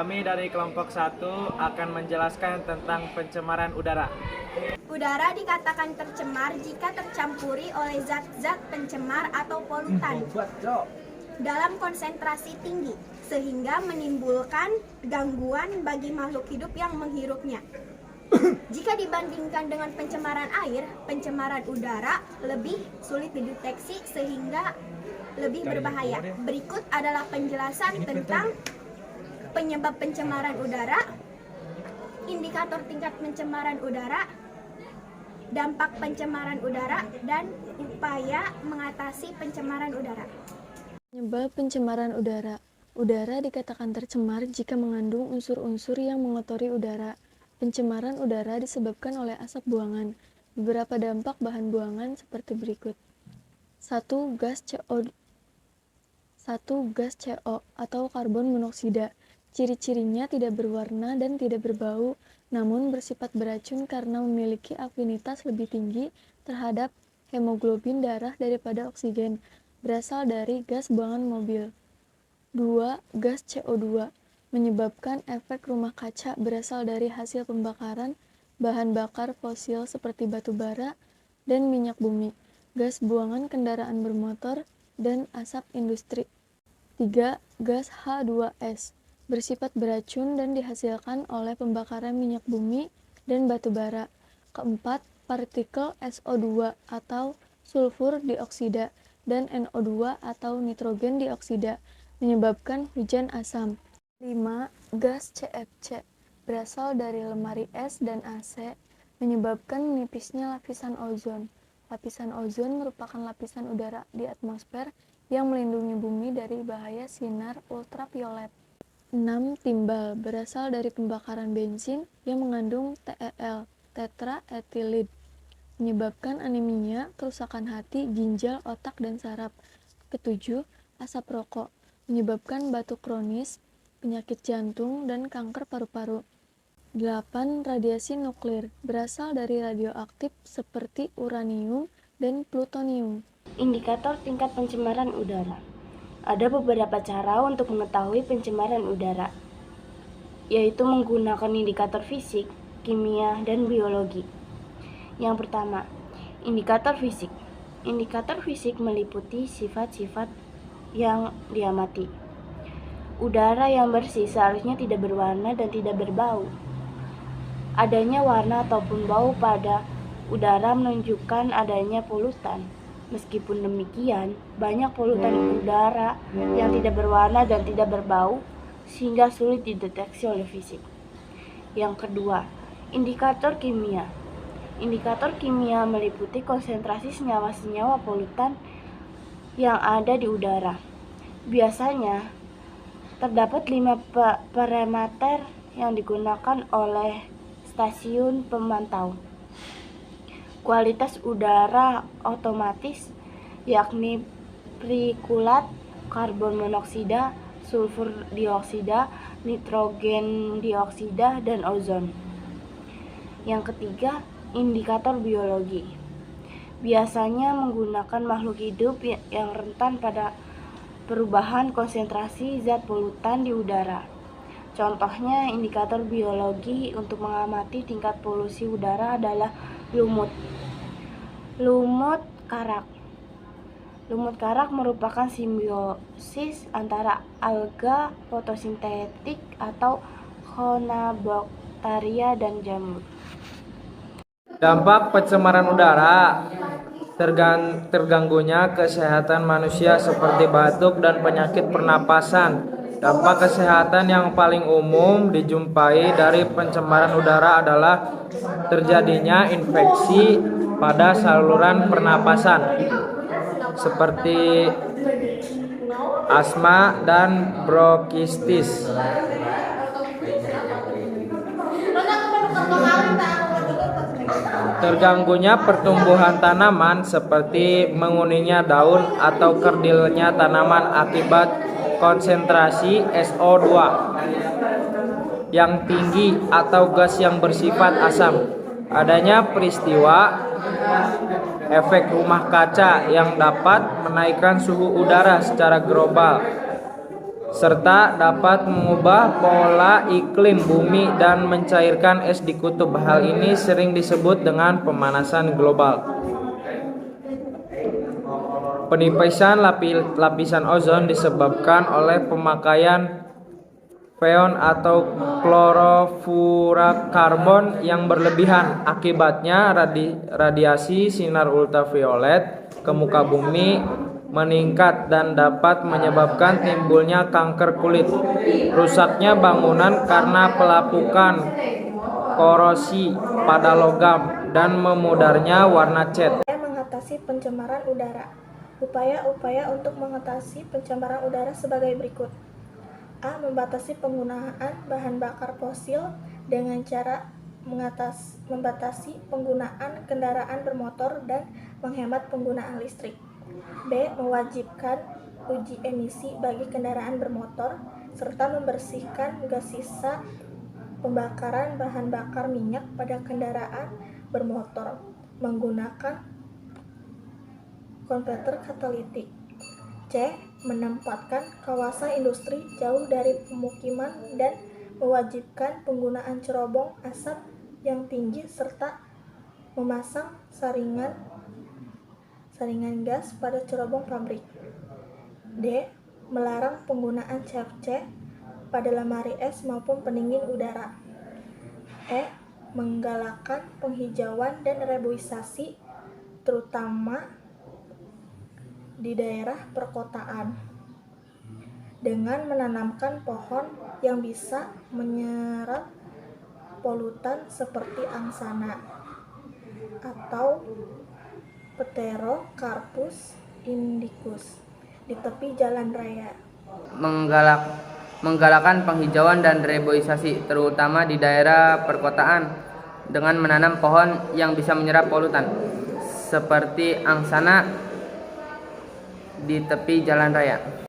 Kami dari kelompok 1 akan menjelaskan tentang pencemaran udara. Udara dikatakan tercemar jika tercampuri oleh zat-zat pencemar atau polutan dalam konsentrasi tinggi, sehingga menimbulkan gangguan bagi makhluk hidup yang menghirupnya. Jika dibandingkan dengan pencemaran air, pencemaran udara lebih sulit dideteksi sehingga lebih berbahaya. Berikut adalah penjelasan tentang penyebab pencemaran udara, indikator tingkat pencemaran udara, dampak pencemaran udara, dan upaya mengatasi pencemaran udara. Penyebab pencemaran udara. Udara dikatakan tercemar jika mengandung unsur-unsur yang mengotori udara. Pencemaran udara disebabkan oleh asap buangan. Beberapa dampak bahan buangan seperti berikut. 1. Gas CO atau karbon monoksida. Ciri-cirinya tidak berwarna dan tidak berbau, namun bersifat beracun karena memiliki afinitas lebih tinggi terhadap hemoglobin darah daripada oksigen, berasal dari gas buangan mobil. 2. Gas CO2 menyebabkan efek rumah kaca, berasal dari hasil pembakaran bahan bakar fosil seperti batu bara dan minyak bumi, gas buangan kendaraan bermotor, dan asap industri. 3. Gas H2S bersifat beracun dan dihasilkan oleh pembakaran minyak bumi dan batu bara. 4. Partikel SO2 atau sulfur dioksida dan NO2 atau nitrogen dioksida menyebabkan hujan asam. 5. Gas CFC berasal dari lemari es dan AC, menyebabkan menipisnya lapisan ozon. Lapisan ozon merupakan lapisan udara di atmosfer yang melindungi bumi dari bahaya sinar ultraviolet. 6. Timbal berasal dari pembakaran bensin yang mengandung TEL, tetraethylead, menyebabkan anemia, kerusakan hati, ginjal, otak, dan saraf. 7. Asap rokok menyebabkan batuk kronis, penyakit jantung, dan kanker paru-paru. 8. Radiasi nuklir berasal dari radioaktif seperti uranium dan plutonium. Indikator tingkat pencemaran udara. Ada beberapa cara untuk mengetahui pencemaran udara, yaitu menggunakan indikator fisik, kimia, dan biologi. Yang pertama, indikator fisik. Indikator fisik meliputi sifat-sifat yang diamati. Udara yang bersih seharusnya tidak berwarna dan tidak berbau. Adanya warna ataupun bau pada udara menunjukkan adanya polutan. Meskipun demikian, banyak polutan udara yang tidak berwarna dan tidak berbau sehingga sulit dideteksi oleh fisik. Yang kedua, indikator kimia. Indikator kimia meliputi konsentrasi senyawa-senyawa polutan yang ada di udara. Biasanya terdapat 5 parameter yang digunakan oleh stasiun pemantau kualitas udara otomatis, yakni partikulat, karbon monoksida, sulfur dioksida, nitrogen dioksida, dan ozon. Yang ketiga, indikator biologi. Biasanya menggunakan makhluk hidup yang rentan pada perubahan konsentrasi zat polutan di udara. Contohnya, indikator biologi untuk mengamati tingkat polusi udara adalah lumut. Lumut karak. Lumut karak merupakan simbiosis antara alga fotosintetik atau Cyanobacteria dan jamur. Dampak pencemaran udara. Terganggunya kesehatan manusia seperti batuk dan penyakit pernapasan. Dampak kesehatan yang paling umum dijumpai dari pencemaran udara adalah terjadinya infeksi pada saluran pernapasan seperti asma dan bronkitis. Terganggunya pertumbuhan tanaman seperti menguningnya daun atau kerdilnya tanaman akibat konsentrasi SO2 yang tinggi atau gas yang bersifat asam. Adanya peristiwa efek rumah kaca yang dapat menaikkan suhu udara secara global. serta dapat mengubah pola iklim bumi dan mencairkan es di kutub. Hal ini sering disebut dengan pemanasan global. Penipisan lapisan ozon disebabkan oleh pemakaian freon atau klorofluorokarbon yang berlebihan. Akibatnya radiasi sinar ultraviolet ke muka bumi meningkat dan dapat menyebabkan timbulnya kanker kulit, rusaknya bangunan karena pelapukan, korosi pada logam, dan memudarnya warna cat. Mengatasi pencemaran udara. Upaya-upaya untuk mengatasi pencemaran udara sebagai berikut. A. Membatasi penggunaan bahan bakar fosil dengan cara membatasi penggunaan kendaraan bermotor dan menghemat penggunaan listrik. B. Mewajibkan uji emisi bagi kendaraan bermotor serta membersihkan gas sisa pembakaran bahan bakar minyak pada kendaraan bermotor menggunakan konverter katalitik. C. Menempatkan kawasan industri jauh dari pemukiman dan mewajibkan penggunaan cerobong asap yang tinggi serta memasang saringan gas pada cerobong pabrik. D. Melarang penggunaan CFC pada lemari es maupun pendingin udara. E. Menggalakkan penghijauan dan reboisasi terutama di daerah perkotaan dengan menanamkan pohon yang bisa menyerap polutan seperti angsana atau Pterocarpus indicus di tepi jalan raya. Menggalakkan penghijauan dan reboisasi terutama di daerah perkotaan dengan menanam pohon yang bisa menyerap polutan seperti angsana di tepi jalan raya.